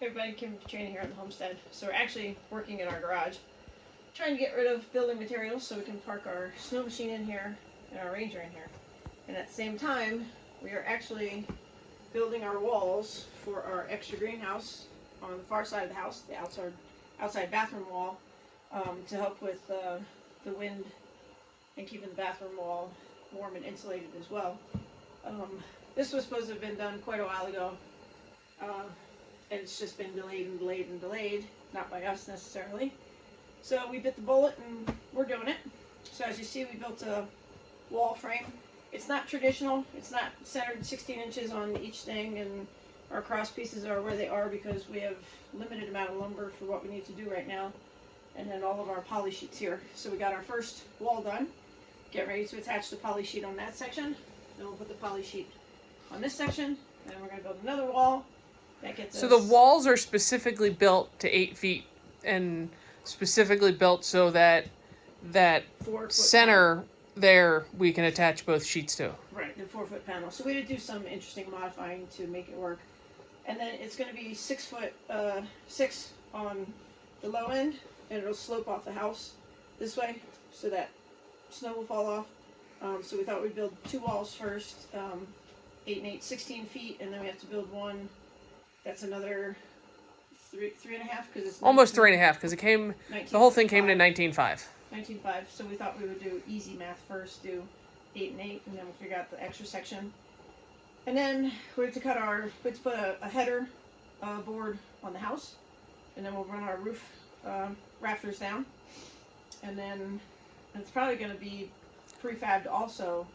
Everybody, Kim Katrina here on the homestead. So we're actually working in our garage, trying to get rid of building materials so we can park our snow machine in here and our Ranger in here. And at the same time, we are actually building our walls for our extra greenhouse on the far side of the house, the outside bathroom wall, to help with the wind and keeping the bathroom wall warm and insulated as well. This was supposed to have been done quite a while ago. And it's just been delayed and delayed and delayed, not by us necessarily. So we bit the bullet and we're doing it. So as you see, we built a wall frame. It's not traditional. It's not centered 16 inches on each thing, and our cross pieces are where they are because we have limited amount of lumber for what we need to do right now. And then all of our poly sheets here. So we got our first wall done. Get ready to attach the poly sheet on that section. Then we'll put the poly sheet on this section. Then we're going to build another wall. So the walls are specifically built to 8 feet and specifically built so that center there we can attach both sheets to. Right, the 4-foot panel. So we did do some interesting modifying to make it work. And then it's going to be 6 foot, 6 on the low end, and it'll slope off the house this way so that snow will fall off. So we thought we'd build 2 walls first, 8 and 8, 16 feet, and then we have to build one. That's another 3.5 because it's almost 3.5 because it came. The whole thing came in 19.5. 19.5. So we thought we would do easy math first, do 8 and 8, and then we'll figure out the extra section. And then we have to put a header board on the house, and then we'll run our roof rafters down, and then it's probably going to be prefabbed also,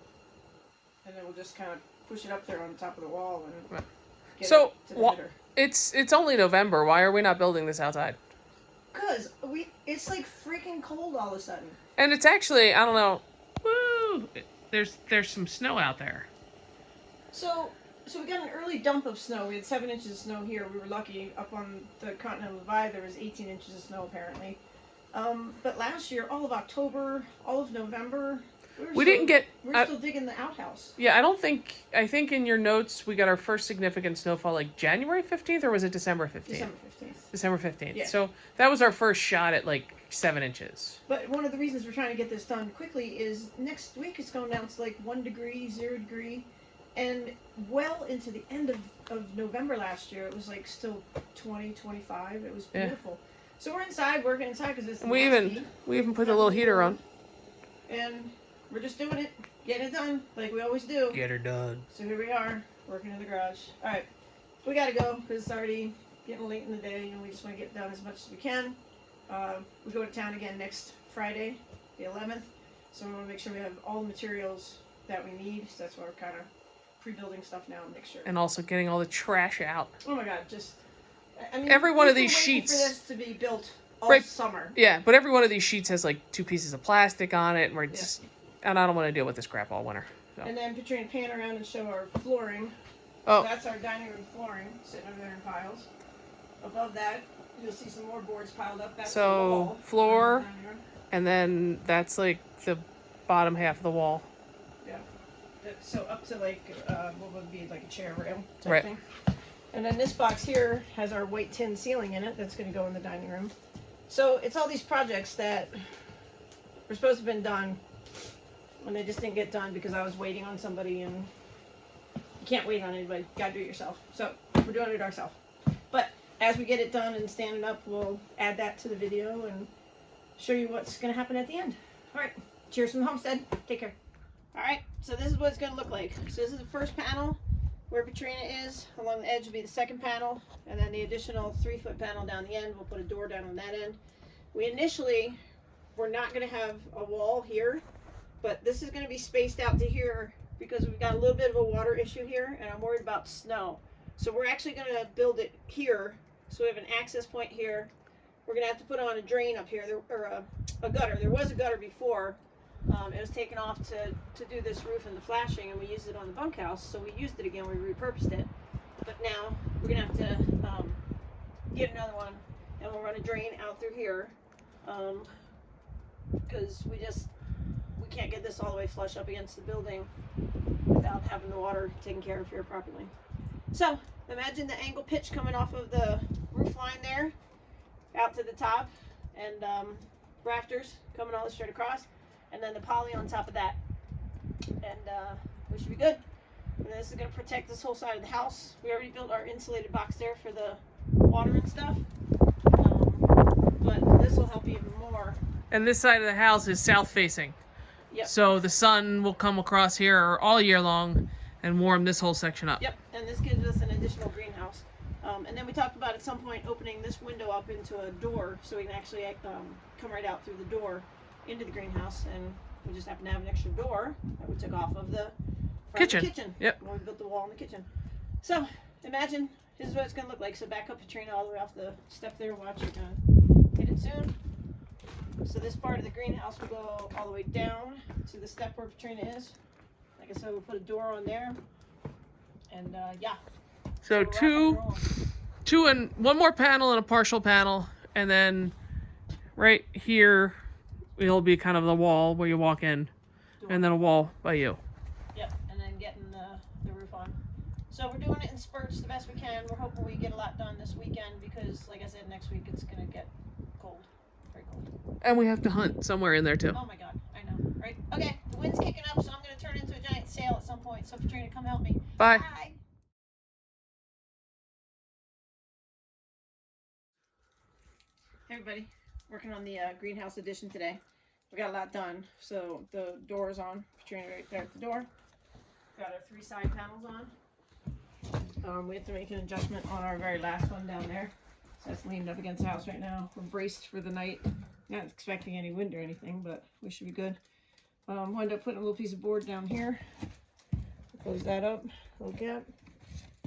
and then we'll just kind of push it up there on the top of the wall and. Right. So it's only November. Why are we not building this outside? Because it's like freaking cold all of a sudden. And it's actually, I don't know. Woo! There's some snow out there. So we got an early dump of snow. We had 7 inches of snow here. We were lucky. Up on the Continental Divide, there was 18 inches of snow apparently. But last year, all of October, all of November. We're still digging the outhouse. Yeah, I think in your notes we got our first significant snowfall like January 15th, or was it December 15th? December 15th. December 15th. Yeah. So that was our first shot at like 7 inches. But one of the reasons we're trying to get this done quickly is next week it's going down to like 1 degree, 0 degree. And well into the end of November last year, it was like still 20, 25. It was beautiful. Yeah. So we're inside, working inside because it's we even put a little heater on. And we're just doing it, getting it done, like we always do. Get her done. So here we are, working in the garage. All right, we gotta go because it's already getting late in the day, and we just want to get done as much as we can. We go to town again next Friday, the 11th. So we want to make sure we have all the materials that we need. So that's why we're kind of pre-building stuff now to make sure. And also getting all the trash out. Oh my God, I mean, every one of these sheets for this to be built all summer. Yeah, but every one of these sheets has like 2 pieces of plastic on it, and we're just. And I don't want to deal with this crap all winter. So. And then Katrina, pan around and show our flooring. Oh. So that's our dining room flooring sitting over there in piles. Above that, you'll see some more boards piled up. That's the wall. Floor, and then that's like the bottom half of the wall. Yeah. So up to like what would be like a chair rail type thing. And then this box here has our white tin ceiling in it. That's going to go in the dining room. So it's all these projects that were supposed to have been done. And they just didn't get done because I was waiting on somebody, and you can't wait on anybody. You gotta do it yourself. So we're doing it ourselves. But as we get it done and standing up, we'll add that to the video and show you what's gonna happen at the end. All right, cheers from the homestead. Take care. All right, so this is what it's gonna look like. So this is the first panel where Katrina is. Along the edge will be the second panel, and then the additional 3-foot panel down the end. We'll put a door down on that end. We initially were not gonna have a wall here. But this is going to be spaced out to here because we've got a little bit of a water issue here, and I'm worried about snow. So we're actually going to build it here. So we have an access point here. We're going to have to put on a drain up here, or a gutter. There was a gutter before. It was taken off to do this roof and the flashing, and we used it on the bunkhouse. So we used it again. We repurposed it. But now we're going to have to get another one, and we'll run a drain out through here because we can't get this all the way flush up against the building without having the water taken care of here properly. So imagine the angle pitch coming off of the roof line there out to the top, and rafters coming all straight across, and then the poly on top of that, and we should be good. And this is going to protect this whole side of the house. We already built our insulated box there for the water and stuff, but this will help even more. And this side of the house is south facing. Yep. So the sun will come across here all year long and warm this whole section up. Yep, and this gives us an additional greenhouse. And then we talked about at some point opening this window up into a door so we can actually come right out through the door into the greenhouse. And we just happen to have an extra door that we took off of the kitchen. Yep. When we built the wall in the kitchen. So imagine this is what it's going to look like. So back up Katrina all the way off the step there. Watch, you're going to hit it soon. So this part of the greenhouse will go all the way down to the step where Katrina is. Like I said, we'll put a door on there. And yeah. So two and one more panel and a partial panel, and then right here it'll be kind of the wall where you walk in, and then a wall by you. Yep, and then getting the roof on. So we're doing it in spurts the best we can. We're hoping we get a lot done this weekend because, like I said, next week it's gonna get cold, very cold. And we have to hunt somewhere in there too. Oh my God, I know, right? Okay, the wind's kicking up, so I'm gonna turn into a giant sail at some point. So Katrina, come help me. Bye. Bye. Hey everybody, working on the greenhouse addition today. We got a lot done. So the door is on. Katrina right there at the door. Got our 3 side panels on. We have to make an adjustment on our very last one down there. So it's leaned up against the house right now. We're braced for the night. Not expecting any wind or anything, but we should be good. We'll end up putting a little piece of board down here. Close that up, little gap.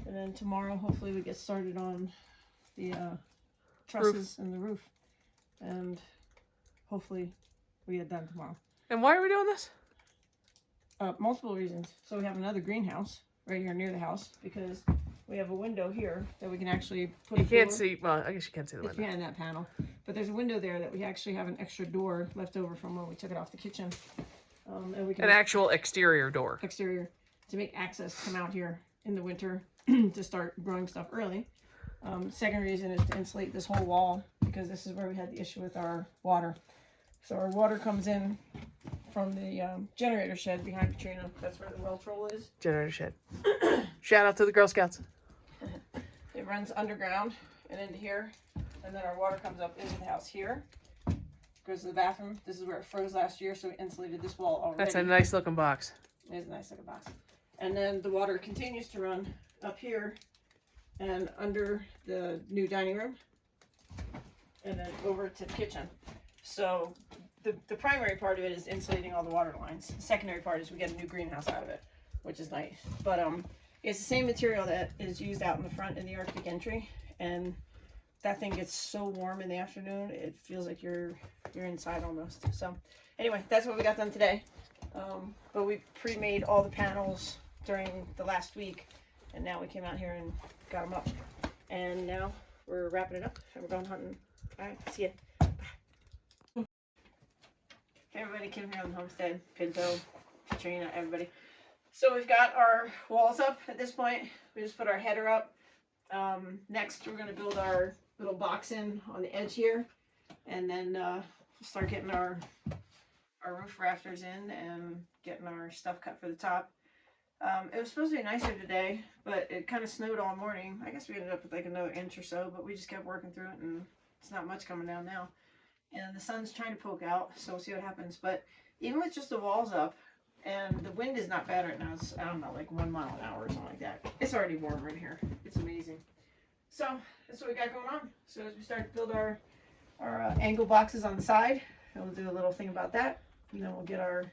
And then tomorrow, hopefully we get started on the trusses and the roof, and hopefully we get done tomorrow. And why are we doing this? Multiple reasons. So we have another greenhouse right here near the house because we have a window here that we can actually put. You can't see. Well, I guess you can't see the window. Behind that panel, but there's a window there that we actually have an extra door left over from when we took it off the kitchen, and we can an actual exterior door. Exterior to make access come out here in the winter to start growing stuff early. Second reason is to insulate this whole wall because this is where we had the issue with our water. So our water comes in from the generator shed behind Katrina. That's where the well troll is. Generator shed. Shout out to the Girl Scouts. It runs underground and into here, and then our water comes up into the house here. Goes to the bathroom. This is where it froze last year, so we insulated this wall already. That's a nice looking box. It is a nice looking box. And then the water continues to run up here and under the new dining room, and then over to the kitchen. So the primary part of it is insulating all the water lines. The secondary part is we get a new greenhouse out of it, which is nice. But it's the same material that is used out in the front in the Arctic entry, and that thing gets so warm in the afternoon it feels like you're inside almost. So anyway, that's what we got done today. But we pre-made all the panels during the last week, and now we came out here and got them up, and now we're wrapping it up and we're going hunting. All right, see ya. Bye. Hey everybody, Kim here on the homestead. Pinto, Katrina, everybody. So we've got our walls up at this point. We just put our header up. Next we're going to build our little box in on the edge here, and then start getting our roof rafters in and getting our stuff cut for the top. It was supposed to be nicer today, but it kind of snowed all morning. I guess we ended up with like another inch or so, but we just kept working through it, and it's not much coming down now. And the sun's trying to poke out, so we'll see what happens. But even with just the walls up, and the wind is not bad right now. It's, I don't know, like 1 mile an hour or something like that. It's already warm right here. It's amazing. So that's what we got going on. So as we start to build our angle boxes on the side, and we'll do a little thing about that. And then we'll get our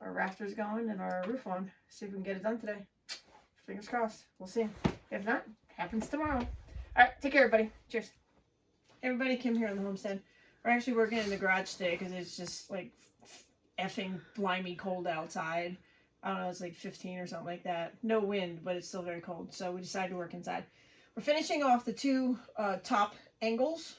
rafters going and our roof on. See if we can get it done today. Fingers crossed. We'll see. If not, happens tomorrow. All right, take care, everybody. Cheers. Everybody, Kim here on the homestead. We're actually working in the garage today because it's just like effing blimey cold outside. I don't know, it's like 15 or something like that. No wind, but it's still very cold. So we decided to work inside. We're finishing off the 2 top angles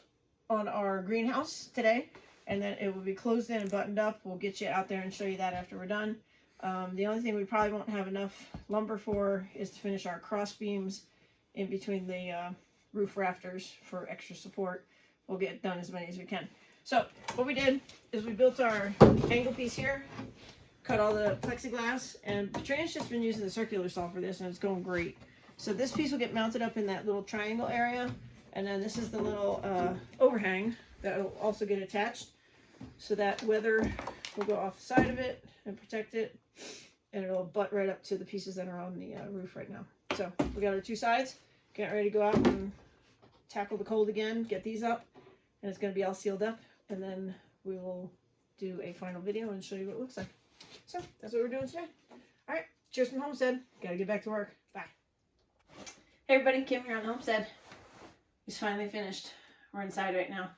on our greenhouse today. And then it will be closed in and buttoned up. We'll get you out there and show you that after we're done. The only thing we probably won't have enough lumber for is to finish our cross beams in between the roof rafters for extra support. We'll get done as many as we can. So what we did is we built our angle piece here, cut all the plexiglass, and Trina's just been using the circular saw for this, and it's going great. So this piece will get mounted up in that little triangle area, and then this is the little overhang that will also get attached, so that weather will go off the side of it and protect it, and it'll butt right up to the pieces that are on the roof right now. So we got our two sides, getting ready to go out and tackle the cold again, get these up, and it's going to be all sealed up, and then we will do a final video and show you what it looks like. So that's what we're doing today. All right, cheers from Homestead. Gotta get back to work. Bye. Hey everybody, Kim here on Homestead. It's finally finished. We're inside right now.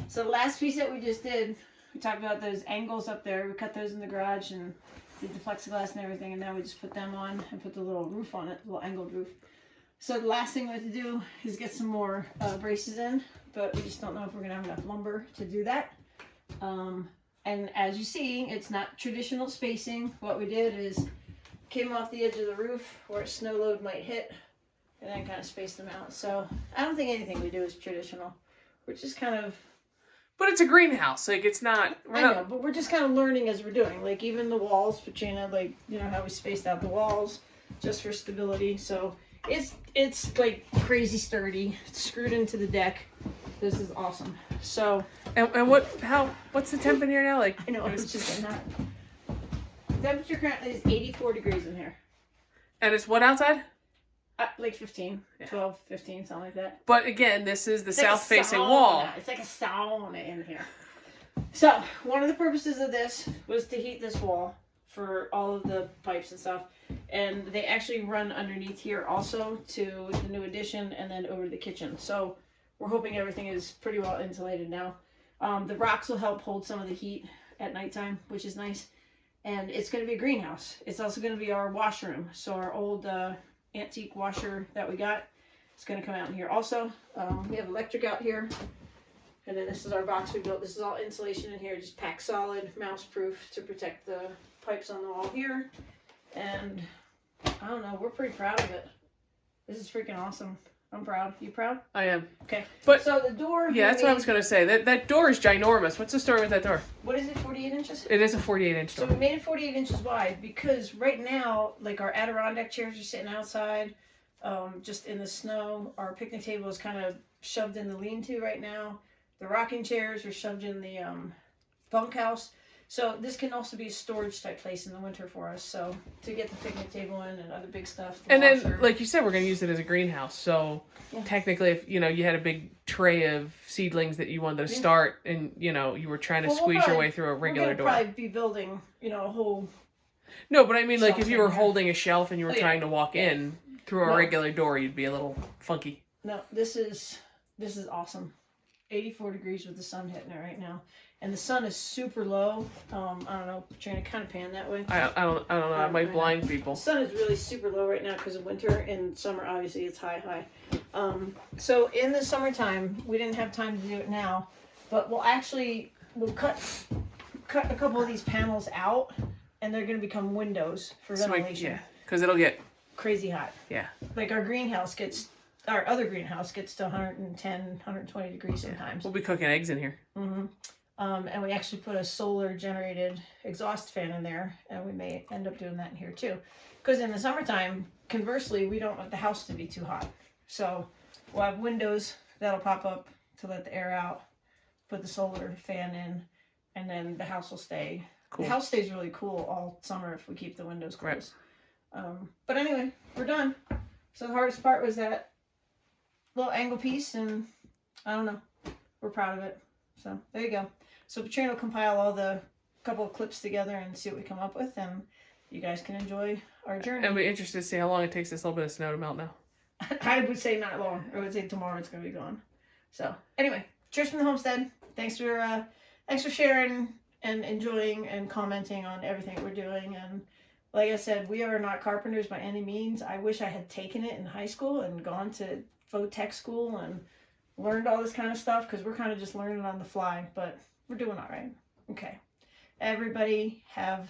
So the last piece that we just did, we talked about those angles up there. We cut those in the garage and did the plexiglass and everything, and now we just put them on and put the little roof on it, the little angled roof. So the last thing we have to do is get some more braces in, but we just don't know if we're gonna have enough lumber to do that. And as you see, it's not traditional spacing. What we did is came off the edge of the roof where a snow load might hit, and then kind of spaced them out. So I don't think anything we do is traditional. We're just kind of... But it's a greenhouse. Like, it's not... I know, but we're just kind of learning as we're doing. Like, even the walls, Katrina, like, you know how we spaced out the walls just for stability. So it's like crazy sturdy. It's screwed into the deck. This is awesome. So... And what's the temp in here now? Like, I know, it's just getting hot. The temperature currently is 84 degrees in here. And it's what outside? Like 15, 12, 15, something like that. But again, this is the It's south-facing like wall. It's like a sauna in here. So, one of the purposes of this was to heat this wall for all of the pipes and stuff. And they actually run underneath here also to the new addition and then over to the kitchen. So, we're hoping everything is pretty well insulated now. The rocks will help hold some of the heat at nighttime, which is nice. And it's going to be a greenhouse. It's also going to be our washroom. So our old antique washer that we got is going to come out in here also. We have electric out here. And then this is our box we built. This is all insulation in here, just packed solid, mouse proof to protect the pipes on the wall here. And I don't know, we're pretty proud of it. This is freaking awesome. I'm proud. You proud? I am. Okay. But so the door... Yeah, that's what I was going to say. That door is ginormous. What's the story with that door? What is it, 48 inches? It is a 48-inch door. So we made it 48 inches wide because right now, like our Adirondack chairs are sitting outside, just in the snow. Our picnic table is kind of shoved in the lean-to right now. The rocking chairs are shoved in the bunkhouse. So this can also be a storage type place in the winter for us. So to get the picnic table in and other big stuff. And then, like you said, we're going to use it as a greenhouse. So technically, if you had a big tray of seedlings that you wanted to start, and you were trying to squeeze your way through a regular door. We'll probably be building, a whole. No, but I mean, like if you were holding a shelf and you were trying to walk in through a regular door, you'd be a little funky. No, this is awesome. 84 degrees with the sun hitting it right now. And the sun is super low. I don't know, trying to kind of pan that way. I don't know. I might blind people. The sun is really super low right now because of winter. In summer, obviously, it's high. So in the summertime, we didn't have time to do it now, but we'll cut a couple of these panels out, and they're going to become windows for ventilation. Yeah, because it'll get crazy hot. Yeah. Like our other greenhouse gets to 110, 120 degrees sometimes. We'll be cooking eggs in here. Mm-hmm. And we actually put a solar generated exhaust fan in there, and we may end up doing that in here too. Because in the summertime, conversely, we don't want the house to be too hot. So we'll have windows that'll pop up to let the air out, put the solar fan in, and then the house will stay. Cool. The house stays really cool all summer if we keep the windows closed. Right. But anyway, we're done. So the hardest part was that little angle piece, and I don't know. We're proud of it. So there you go. So Katrina will compile all the couple of clips together and see what we come up with, and you guys can enjoy our journey. I'll be interested to see how long it takes this little bit of snow to melt now. I would say not long. I would say tomorrow it's going to be gone. So anyway, cheers from the homestead. Thanks for sharing and enjoying and commenting on everything we're doing. And like I said, we are not carpenters by any means. I wish I had taken it in high school and gone to faux tech school and learned all this kind of stuff, because we're kind of just learning on the fly, but we're doing all right. Okay. Everybody have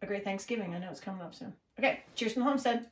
a great Thanksgiving. I know it's coming up soon. Okay, cheers from the homestead.